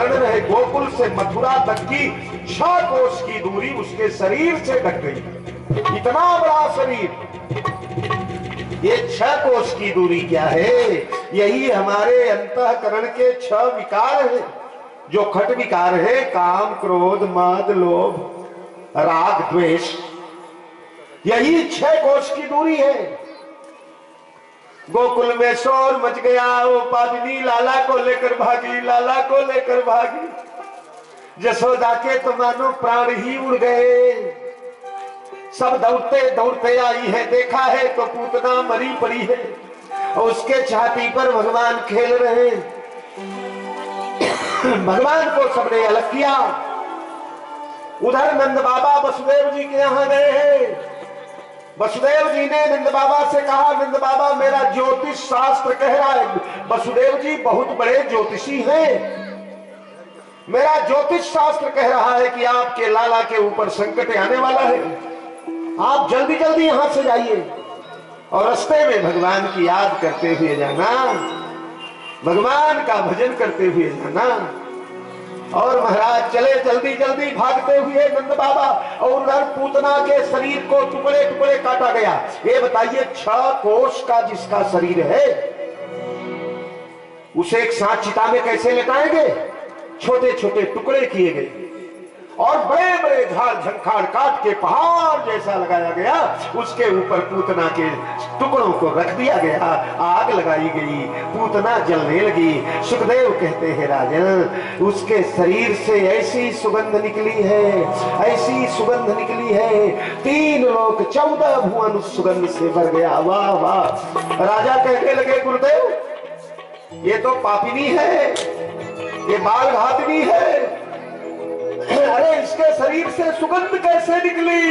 वर्णन है, गोकुल से मथुरा तक की 6 कोस की दूरी उसके शरीर से ढक गई। इतना बड़ा शरीर, ये 6 कोस की दूरी क्या है? यही हमारे अंतःकरण के 6 विकार हैं, जो खट विकार है, काम, क्रोध, मद, लोभ, राग, द्वेष। यही 6 कोस की दूरी है। गोकुल में शोर मच गया, वो पावनी लाला को लेकर भागी, लाला को लेकर भागी। जसोदा के तो मानो प्राण ही उड़ गए। सब दौड़ते दौड़ते आई है, देखा है तो पूतना मरी पड़ी है और उसके छाती पर भगवान खेल रहे हैं। भगवान को सबने अलग किया। उधर नंद बाबा वसुदेव जी के यहां गए हैं। वसुदेव जी ने नंद बाबा से कहा, नंद बाबा मेरा ज्योतिष शास्त्र कह रहा है। वसुदेव जी बहुत बड़े ज्योतिषी हैं। मेरा ज्योतिष शास्त्र कह रहा है कि आपके लाला के ऊपर संकट आने वाला है, आप जल्दी जल्दी यहां से जाइए और रास्ते में भगवान की याद करते हुए जाना, भगवान का भजन करते हुए जाना। और महाराज चले जल्दी जल्दी भागते हुए नंद बाबा, और उधर पूतना के शरीर को टुकड़े टुकड़े काटा गया। ये बताइए 6 कोष का जिसका शरीर है, उसे एक साथ चिता में कैसे लेटाएंगे? छोटे छोटे टुकड़े किए गए और बड़े बड़े झाड़ झंखाड़ काट के पहाड़ जैसा लगाया गया। उसके ऊपर पूतना के टुकड़ों को रख दिया गया, आग लगाई गई, पूतना जलने लगी। सुखदेव कहते हैं राजन, उसके शरीर से ऐसी सुगंध निकली है, ऐसी सुगंध निकली है, 3 लोक 14 भुवन उस सुगंध से भर गया। वाह वाह। राजा कहने लगे, गुरुदेव ये तो पापिनी है, ये बाल घातनी है। अरे इसके शरीर से सुगंध कैसे निकली?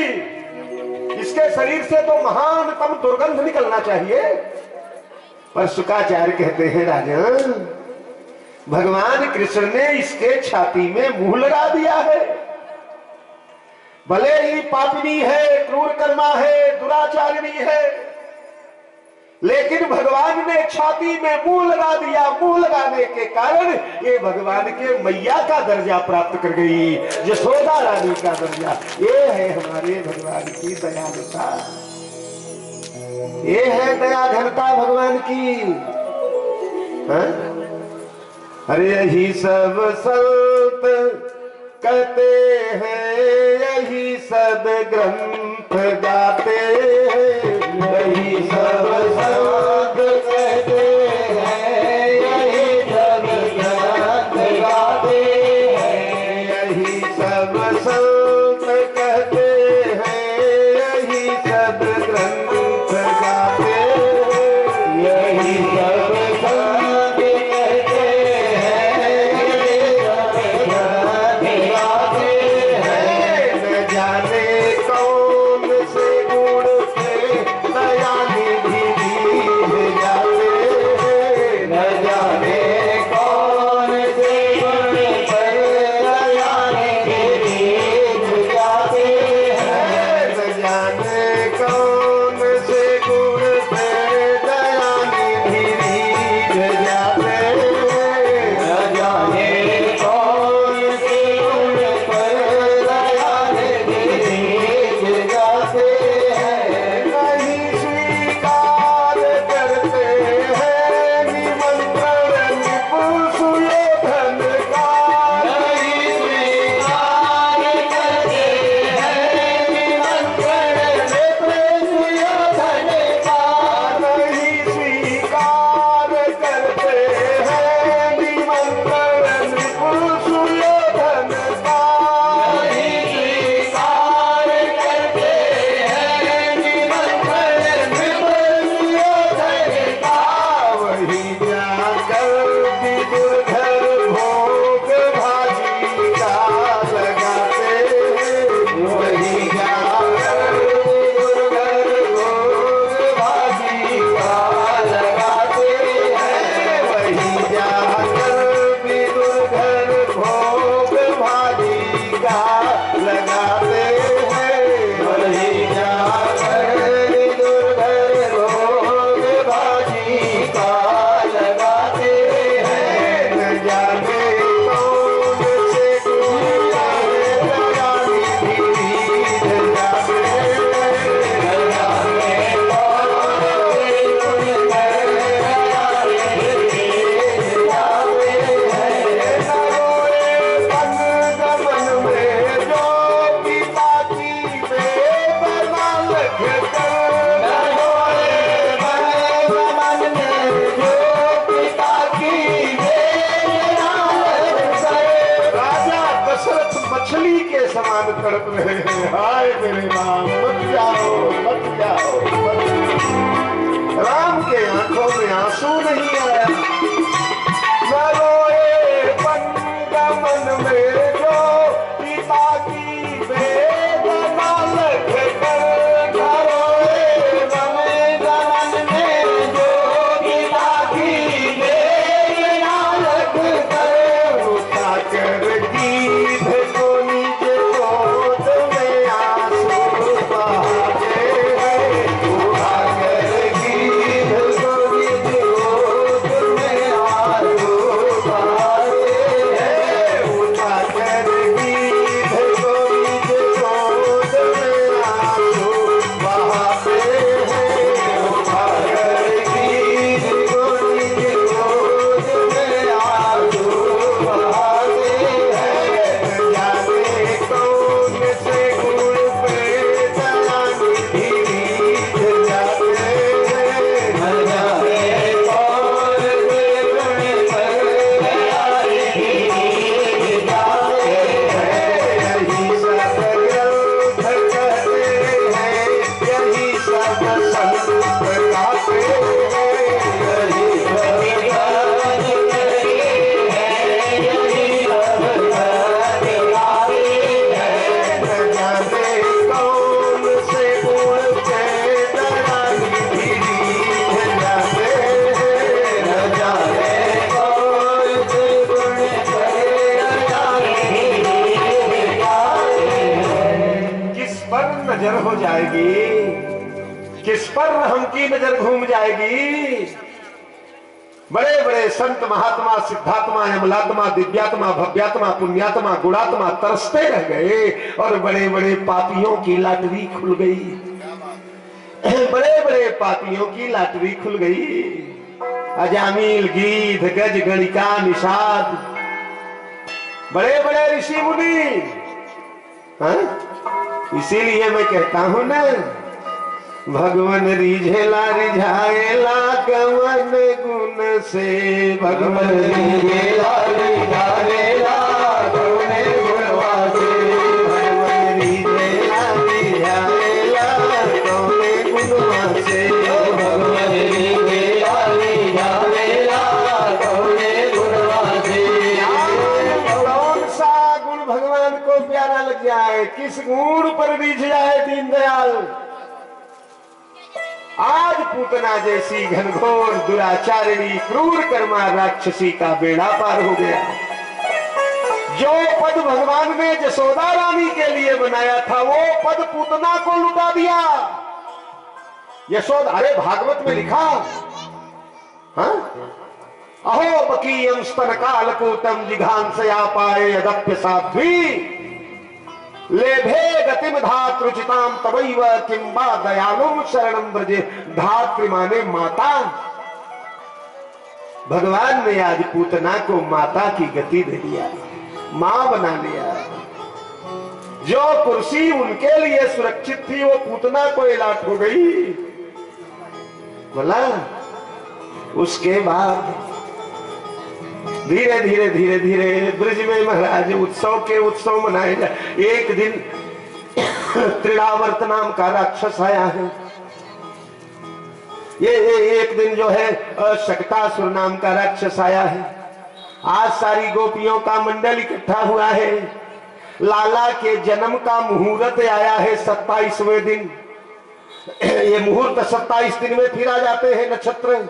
इसके शरीर से तो महानतम दुर्गंध निकलना चाहिए। पर शुकाचार्य कहते हैं राजन, भगवान कृष्ण ने इसके छाती में मुंह लगा दिया है। भले ही पापिनी है, क्रूर कर्मा है, दुराचारिणी है, लेकिन भगवान ने छाती में मुंह लगा दिया। मुंह लगाने के कारण ये भगवान के मैया का दर्जा प्राप्त कर गई, यशोदा रानी का दर्जा। ये है हमारे भगवान की दयालुता, ये है दया घनता भगवान की। हाँ? अरे यही सब संत कहते हैं, यही सब ग्रंथ गाते हैं, यही सब संत कहते हैं, यही सब ग्रंथ गाते हैं, यही सब संत कहते हैं, यही सब ग्रंथ गाते हैं, यही सब संत कहते हैं, यही सब ग्रंथ गाते हैं। न जाने कौन से गुण से दया निधि दीन जाते हैं, न जाने कौन से गुण पर दया निधि दीन जाते हैं, न जाने कौन से गुण पे दया निधि दीन जाते हैं, न जाने कौन से गुण पर दया निधि दीन जाते हैं। नहीं स्वीकार करते हैं निमंत्रण निपुण सुयोधन का, नहीं स्वीकार करते हैं निमंत्रण निपुण सुयोधन का, नहीं स्वीकार करते हैं निमंत्रण निपुण सुयोधन का, नहीं स्वीकार करते हैं निमंत्रण निपुण सुयोधन का। वही जाकर विदुर घर भोग भाजी का लगाते हैं, वही जाकर विदुर घर भोग भाजी का लगाते हैं, वही जाकर विदुर घर भोग भाजी का लगाते हैं, वही जाकर विदुर घर भोग भाजी का लगाते हैं। न जाने कौन समान तड़प रहे हैं। हाय मेरे राम, मत जाओ मत जाओ मत जाओ। राम के आंखों में आंसू नहीं आया। न रोए मन में जो पिता की वेदना लग कर, न रोए मन में जो पिता की वेदना लग कर, उठा कर गीत को नीचे गोद में आंसू बहाते हैं। उठा कर गीत को नीचे गोद में आंसू बहाते हैं। उठा कर गीत को नीचे गोद में आंसू बहाते हैं। उठा कर गीत को नीचे गोद में आंसू बहाते हैं। जाने कौन से गुण पे जलानी रीत जाते हैं। न जाने कौन से गुण पे जलानी रीत जाते हैं। यही सब ग्रंथ कहते हैं, यही सब संत गाते हैं। यही सब ग्रंथ कहते हैं, यही सब संत गाते हैं। न जाने कौन से गुण पे जलानी रीत जाते हैं। न जाने कौन से गुण पे जलानी रीत जाते हैं। किस पर नजर हो जाएगी, किस पर हम की नजर घूम जाएगी। बड़े बड़े संत महात्मा सिद्धात्मा यमलात्मा दिव्यात्मा भव्यात्मा पुण्यात्मा गुणात्मा तरसते रह गए और बड़े बड़े पापियों की लाटरी खुल गई। बड़े बड़े पापियों की लाटरी खुल गई। अजामिल गीध गज गणिका निषाद, बड़े बड़े ऋषि मुनि। हाँ? इसीलिए मैं कहता हूं ना, भगवान रिझेला रिझाएला कवन गुण से। भगवान रिझेला रिझाएला कवन गुणवा से। भगवान रिझेला रिझाएला कवन गुणवा से। भगवान रिझेला रिझाएला कवन गुणवा से। कौन सा गुण भगवान को प्यारा लग जाए, किस गुण पर रिझ जाए दीनदयाल। आज पूतना जैसी घनघोर दुराचारिणी क्रूर कर्मा राक्षसी का बेड़ा पार हो गया। जो पद भगवान ने जसोदा रानी के लिए बनाया था, वो पद पूतना को लुटा दिया। यशोदा, अरे भागवत में लिखा, हाँ, अहो बकीयम स्तन कालकूटम जिघांसया पाए यदप्य साध्वी लेभे गतिम धातृचिताम तवैव किंबा दयालुम शरणम ब्रजे। धात्री माने माता। भगवान ने आज पूतना को माता की गति दे दिया, मां बना लिया। जो कुर्सी उनके लिए सुरक्षित थी, वो पूतना को इलाट हो गई। बोला उसके बाद धीरे धीरे धीरे धीरे ब्रज में महाराज उत्सव मनाए जाए। एक दिन त्रिणावर्त नाम का राक्षस आया है। ये एक दिन जो है शकटासुर नाम का राक्षस आया है। आज सारी गोपियों का मंडल इकट्ठा हुआ है। लाला के जन्म का मुहूर्त आया है 27वें दिन। ये मुहूर्त 27 दिन में फिर आ जाते हैं नक्षत्र।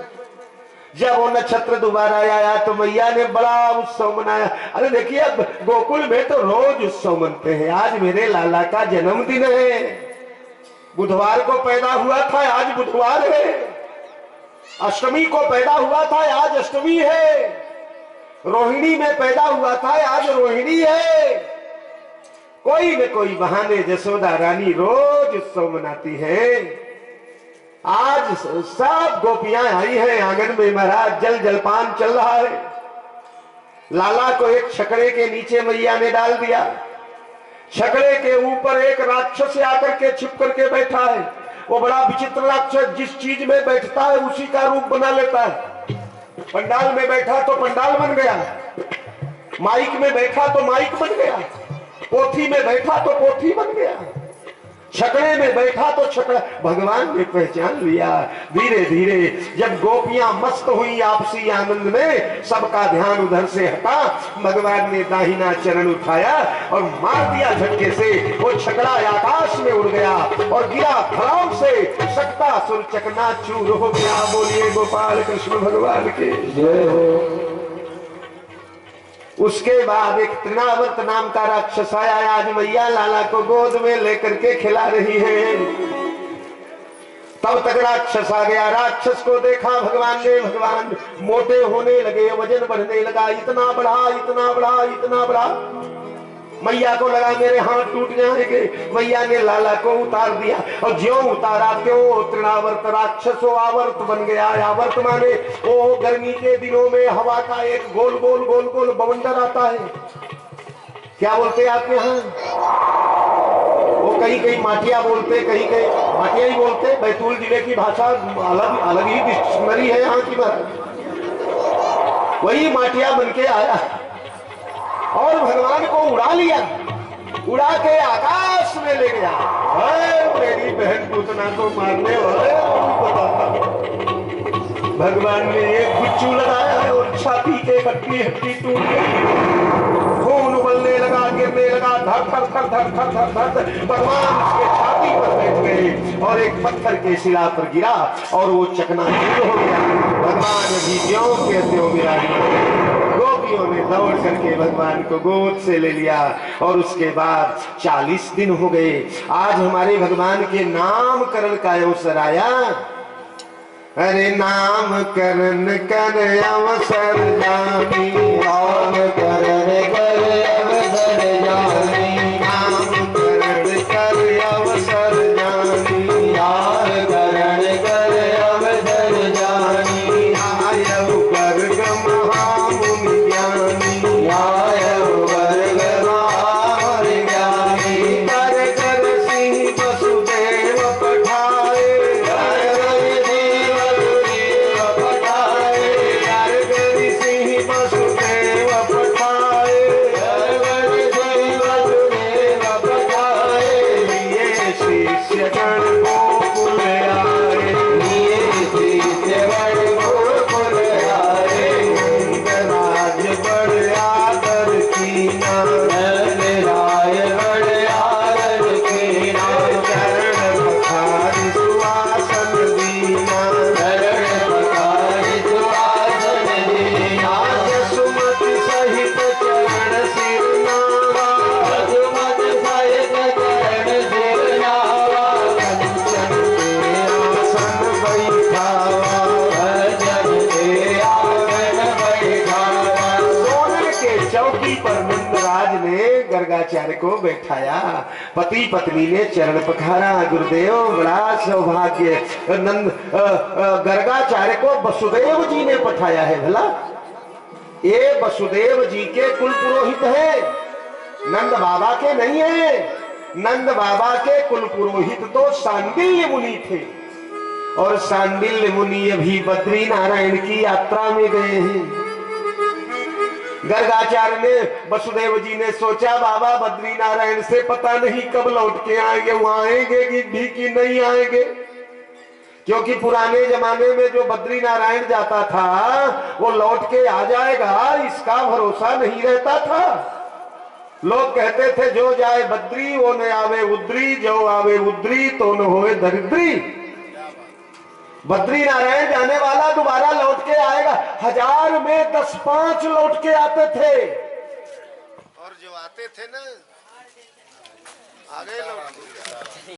जब वो नक्षत्र दोबारा आया तो मैया ने बड़ा उत्सव मनाया। अरे देखिए, अब गोकुल में तो रोज उत्सव मनते हैं। आज मेरे लाला का जन्मदिन है। बुधवार को पैदा हुआ था, आज बुधवार है। अष्टमी को पैदा हुआ था, आज अष्टमी है। रोहिणी में पैदा हुआ था, आज रोहिणी है। कोई न कोई बहाने जसोदा रानी रोज उत्सव मनाती है। आज सब गोपियां आई हैं आंगन में। महाराज जल जलपान चल रहा है। लाला को एक छकड़े के नीचे मैया ने डाल दिया। छकड़े के ऊपर एक राक्षस आकर के छिप करके बैठा है। वो बड़ा विचित्र राक्षस, जिस चीज में बैठता है उसी का रूप बना लेता है। पंडाल में बैठा तो पंडाल बन गया, माइक में बैठा तो माइक बन गया। पोथी में बैठा तो पोथी बन गया, छकड़े में बैठा तो छकड़ा। भगवान ने पहचान लिया। धीरे धीरे जब गोपियां मस्त हुई आपसी आनंद में, सबका ध्यान उधर से हटा, भगवान ने दाहिना चरण उठाया और मार दिया झटके से। वो छकड़ा आकाश में उड़ गया और गिरा धड़ाम से, सकता सुर चकनाचूर हो गया। बोलिए गोपाल कृष्ण भगवान के जय हो। उसके बाद एक तृणावर्त नाम का राक्षस आया। आज मैया लाला को गोद में लेकर के खिला रही है। तब तक राक्षस आ गया। राक्षस को देखा भगवान ने, भगवान मोटे होने लगे, वजन बढ़ने लगा, इतना बढ़ा, इतना बढ़ा, इतना बढ़ा। मैया को लगा मेरे हाथ टूट जाएंगे। मैया ने लाला को उतार दिया और ज्यों उतारा त्यों तृणावर्त राक्षसो आवर्त बन गया। आवर्त माने वो गर्मी के दिनों में हवा का एक गोल गोल गोल गोल बवंडर आता है। क्या बोलते हैं आपके यहाँ? वो कहीं कहीं माटिया बोलते, कहीं कहीं माटिया ही बोलते। बैतूल जिले की भाषा अलग अलग ही डिक्शनरी है यहाँ की। वही माटिया बन के आया और भगवान को उड़ा लिया, उड़ा के आकाश में ले गया। मेरी बहन पूतना को मारने वाले भगवान ने एक गुच्चू लगाया और छाती के हड्डी हड्डी टूट गई, खून उबलने लगा, गिरने लगा, धर धर धर धर धर धर धर। भगवान उसके छाती पर बैठ गए और एक पत्थर के शिला पर गिरा और वो चकनाचूर हो गया। भगवान अभी ज्यों के त्यों विराजमान। गोपियों ने दौड़ करके भगवान को गोद से ले लिया और उसके बाद 40 दिन हो गए। आज हमारे भगवान के नामकरण का अवसर आया। अरे नामकरण कर अवसर जानी, नामकरण कर अवसर जानी, नामकरण कर अवसर जानी, नामकरण कर अवसर जानी। आयु वर्ग महामुनि ज्ञानी, आयु वर्ग महामुनि ज्ञानी। कर कर सिंह वसुदेव पठाए, गर्गाचार्य को बैठाया। पति पत्नी ने चरण पखारा। गुरुदेव बड़ा सौभाग्य। नंद गर्गाचार्य को वसुदेव जी ने पठाया है। भला ये वसुदेव जी के कुल पुरोहित है, नंद बाबा के नहीं है। नंद बाबा के कुल पुरोहित तो सांडिल्य मुनि थे और सांडिल्य मुनि अभी बद्री नारायण की यात्रा में गए हैं। गर्गाचार्य ने, वसुदेव जी ने सोचा बाबा बद्री नारायण से पता नहीं कब लौट के आएंगे, वहां आएंगे कि नहीं आएंगे। क्योंकि पुराने जमाने में जो बद्री नारायण जाता था वो लौट के आ जाएगा इसका भरोसा नहीं रहता था। लोग कहते थे जो जाए बद्री वो न आवे उद्री, जो आवे उद्री तो न होए दरिद्री। बद्री नारायण जाने वाला दोबारा लौट के आएगा। 1000 में 10-5 लौट के आते थे और जो आते थे ना आगे लौट